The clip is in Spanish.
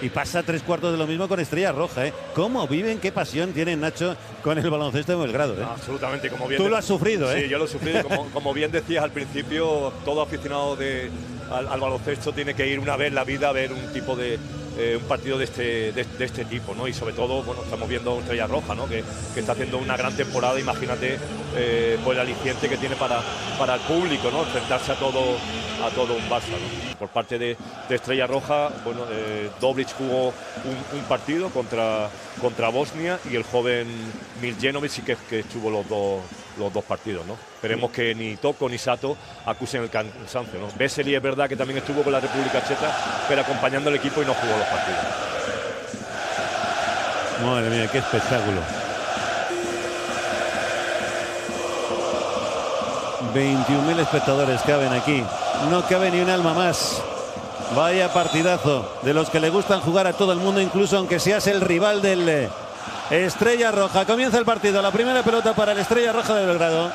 Y pasa 3/4 de lo mismo con Estrella Roja, ¿eh? ¿Cómo viven, qué pasión tiene Nacho con el baloncesto de Belgrado, ¿eh? Absolutamente, como bien. Tú lo has sufrido, ¿eh? Sí, yo lo he sufrido. Como bien decías al principio, todo aficionado al baloncesto tiene que ir una vez en la vida a ver un tipo de un partido de este tipo, ¿no? Y sobre todo, bueno, estamos viendo Estrella Roja, ¿no? Que está haciendo una gran temporada. Imagínate pues el aliciente que tiene para el público, ¿no? Enfrentarse a todo un Barça, ¿no? Por parte de Estrella Roja, bueno, Dobric jugó un partido contra Bosnia, y el joven Miljenovic sí que estuvo los dos partidos, ¿no? Esperemos que ni Toko ni Sato acusen el cansancio, ¿no? Vesely es verdad que también estuvo con la República Checa, pero acompañando al equipo y no jugó los partidos. Madre mía, qué espectáculo. 21.000 espectadores caben aquí. No cabe ni un alma más. Vaya partidazo de los que le gustan jugar a todo el mundo, incluso aunque seas el rival del Estrella Roja. Comienza el partido. La primera pelota para el Estrella Roja de Belgrado.